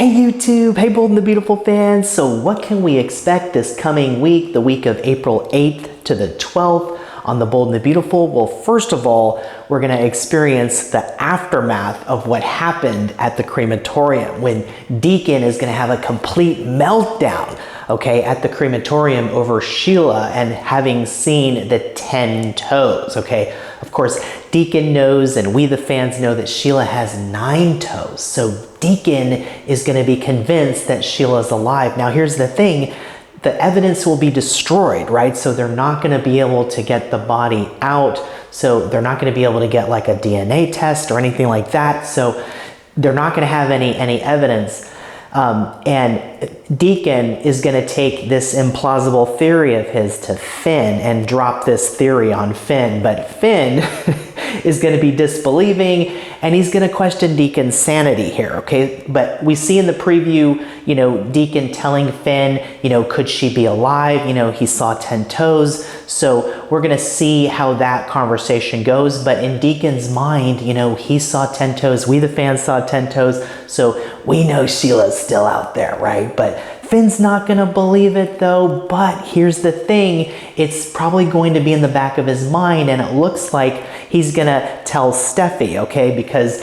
Hey YouTube, hey Bold and the Beautiful fans. So what can we expect this coming week, the week of April 8th to the 12th on the Bold and the Beautiful? Well, first of all, we're gonna experience the aftermath of what happened at the crematorium when Deacon is gonna have a complete meltdown, okay, at the crematorium over Sheila and having seen the 10 toes, okay? Of course, Deacon knows and we the fans know that Sheila has 9 toes. So Deacon is going to be convinced that Sheila's alive. Now here's the thing, the evidence will be destroyed, right? So they're not going to be able to get the body out. So they're not going to be able to get like a DNA test or anything like that. So they're not going to have any evidence. And Deacon is going to take this implausible theory of his to Finn and drop this theory on Finn. But Finn is going to be disbelieving and he's going to question Deacon's sanity here, okay? But we see in the preview, you know, Deacon telling Finn, you know, could she be alive? You know, he saw 10 toes. So we're going to see how that conversation goes. But in Deacon's mind, you know, he saw 10 toes. We the fans saw 10 toes. So we know Sheila's still out there, right? But Finn's not going to believe it though. But here's the thing, it's probably going to be in the back of his mind and it looks like he's going to tell Stephie, okay? Because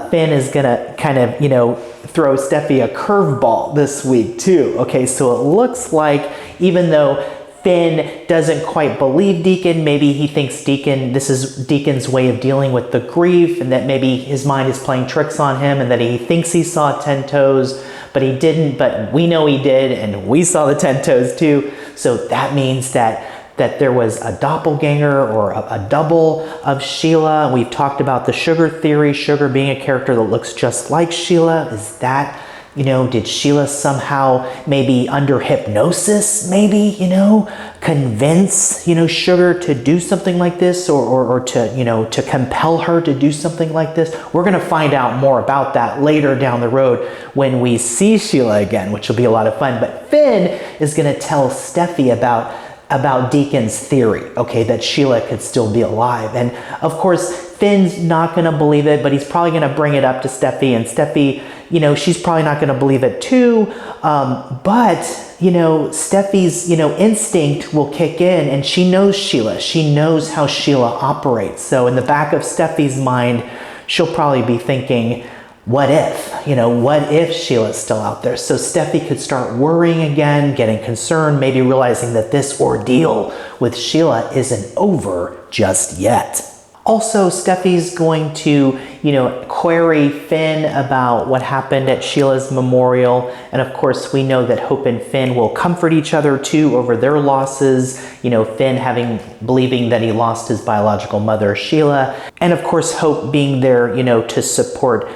Finn is going to kind of, you know, throw Stephie a curveball this week too, okay? So it looks like even though Finn doesn't quite believe Deacon, maybe he thinks this is Deacon's way of dealing with the grief and that maybe his mind is playing tricks on him and that he thinks he saw 10 toes, but he didn't, but we know he did and we saw the 10 toes too. So that means that there was a doppelganger or a double of Sheila. We've talked about the Sugar theory, Sugar being a character that looks just like Sheila. Is that, you know, did Sheila somehow maybe under hypnosis, maybe, you know, convince, you know, Sugar to do something like this or to, you know, to compel her to do something like this? We're going to find out more about that later down the road when we see Sheila again, which will be a lot of fun. But Finn is going to tell Stephie about Deacon's theory, okay, that Sheila could still be alive. And of course, Finn's not going to believe it, but he's probably going to bring it up to Stephie, and Stephie, you know, she's probably not going to believe it too. But, you know, Stephie's, you know, instinct will kick in and she knows Sheila. She knows how Sheila operates. So in the back of Stephie's mind, she'll probably be thinking, what if, you know, what if Sheila's still out there? So Stephie could start worrying again, getting concerned, maybe realizing that this ordeal with Sheila isn't over just yet. Also, Stephie's going to, you know, query Finn about what happened at Sheila's memorial. And of course, we know that Hope and Finn will comfort each other too over their losses. You know, Finn believing that he lost his biological mother, Sheila. And of course, Hope being there, you know, to support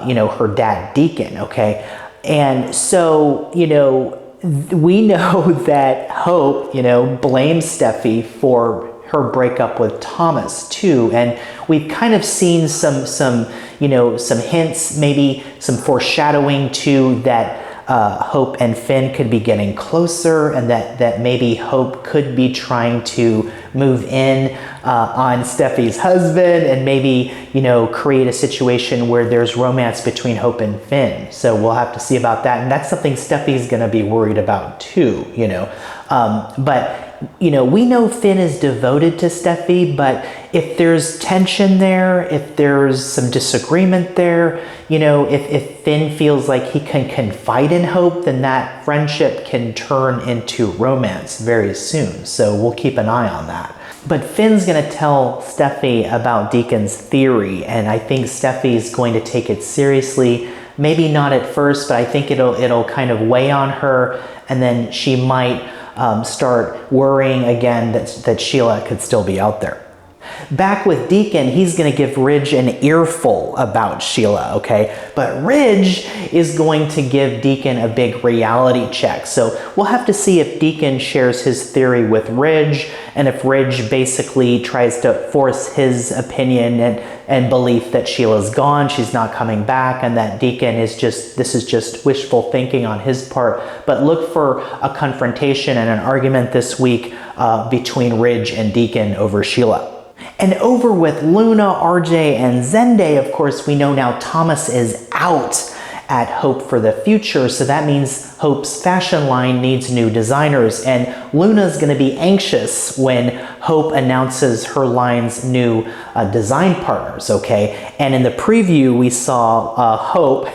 you know, her dad, Deacon, okay? And so, you know, we know that Hope, you know, blames Stephie for her breakup with Thomas too. And we've kind of seen some, you know, some hints, maybe some foreshadowing too that Hope and Finn could be getting closer and that maybe Hope could be trying to move in on Stephie's husband and maybe, you know, create a situation where there's romance between Hope and Finn. So we'll have to see about that. And that's something Stephie's going to be worried about too, you know. But, you know, we know Finn is devoted to Stephie, but if there's tension there, if there's some disagreement there, you know, if Finn feels like he can confide in Hope, then that friendship can turn into romance very soon. So we'll keep an eye on that. But Finn's going to tell Stephie about Deacon's theory, and I think Stephie's going to take it seriously. Maybe not at first, but I think it'll kind of weigh on her, and then she might start worrying again that Sheila could still be out there. Back with Deacon, he's going to give Ridge an earful about Sheila, okay? But Ridge is going to give Deacon a big reality check. So we'll have to see if Deacon shares his theory with Ridge and if Ridge basically tries to force his opinion and belief that Sheila's gone, she's not coming back, and that Deacon is this is just wishful thinking on his part. But look for a confrontation and an argument this week between Ridge and Deacon over Sheila. And over with Luna, RJ, and Zende, of course, we know now Thomas is out at Hope for the future. So that means Hope's fashion line needs new designers. And Luna's going to be anxious when Hope announces her line's new design partners, okay? And in the preview, we saw Hope,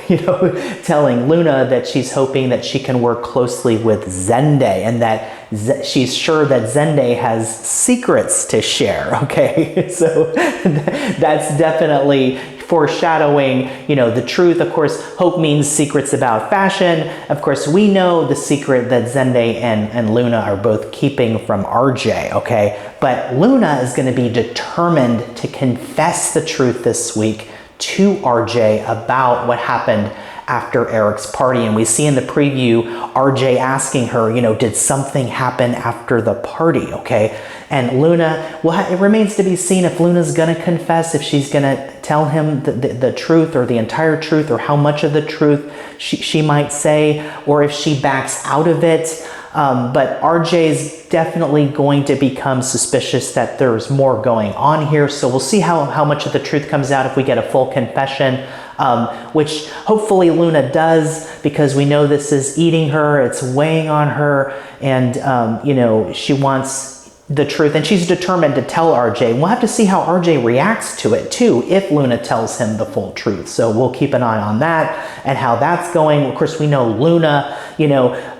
telling Luna that she's hoping that she can work closely with Zende, and that she's sure that Zende has secrets to share, okay? So that's definitely foreshadowing, the truth. Of course, Hope means secrets about fashion. Of course, we know the secret that Zende and Luna are both keeping from RJ, okay? But Luna is going to be determined to confess the truth this week to RJ about what happened after Eric's party. And we see in the preview RJ asking her, did something happen after the party, okay? And Luna, well, it remains to be seen if Luna's gonna confess, if she's gonna tell him the truth, or the entire truth, or how much of the truth she might say, or if she backs out of it. But RJ's definitely going to become suspicious that there's more going on here. So we'll see how much of the truth comes out if we get a full confession, which hopefully Luna does, because we know this is eating her, it's weighing on her, and she wants the truth, and she's determined to tell RJ. We'll have to see how RJ reacts to it too, if Luna tells him the full truth. So we'll keep an eye on that and how that's going. Of course, we know Luna,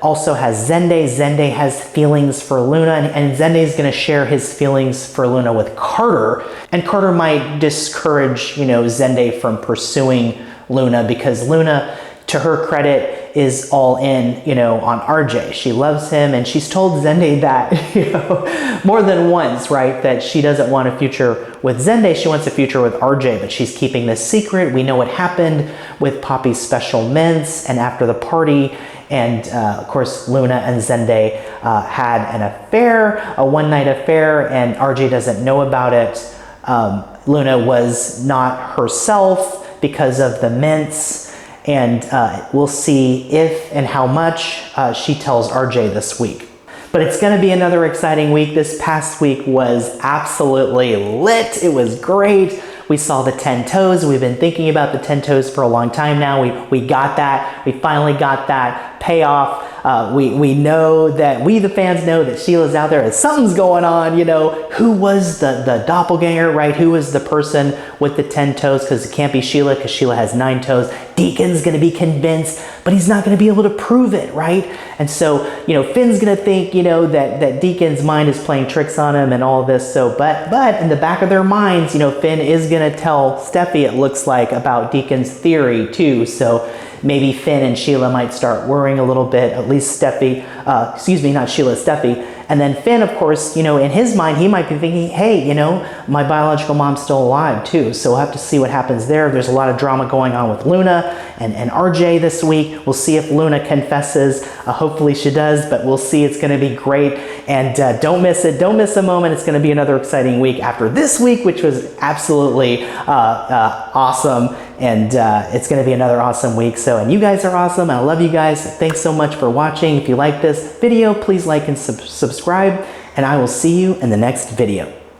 also has Zende. Zende has feelings for Luna, and Zende's going to share his feelings for Luna with Carter. And Carter might discourage, Zende from pursuing Luna, because Luna, to her credit, is all in, on RJ. She loves him, and she's told Zende that, more than once, right, that she doesn't want a future with Zende, she wants a future with RJ, but she's keeping this secret. We know what happened with Poppy's special mints and after the party, and of course, Luna and Zende had an affair, a one-night affair, and RJ doesn't know about it. Luna was not herself because of the mints, and we'll see if and how much she tells RJ this week. But it's going to be another exciting week. This past week was absolutely lit. It was great. We saw the 10 toes. We've been thinking about the 10 toes for a long time now. We got that. We finally got that payoff. We know that, we the fans know that Sheila's out there and something's going on, Who was the doppelganger, right? Who was the person with the 10 toes? Because it can't be Sheila, because Sheila has 9 toes. Deacon's going to be convinced, but he's not going to be able to prove it, right? And so, Finn's going to think, that Deacon's mind is playing tricks on him and all this. So, but in the back of their minds, Finn is going to tell Stephie, it looks like, about Deacon's theory too. So maybe Finn and Sheila might start worrying a little bit, at least Stephie, not Sheila, Stephie. And then Finn, of course, in his mind, he might be thinking, hey, my biological mom's still alive too. So we'll have to see what happens there. There's a lot of drama going on with Luna and RJ this week. We'll see if Luna confesses. Hopefully she does, but we'll see. It's going to be great. And don't miss it. Don't miss a moment. It's going to be another exciting week after this week, which was absolutely awesome. And it's going to be another awesome week. So, and you guys are awesome. I love you guys. Thanks so much for watching. If you like this video, please like and subscribe. And I will see you in the next video.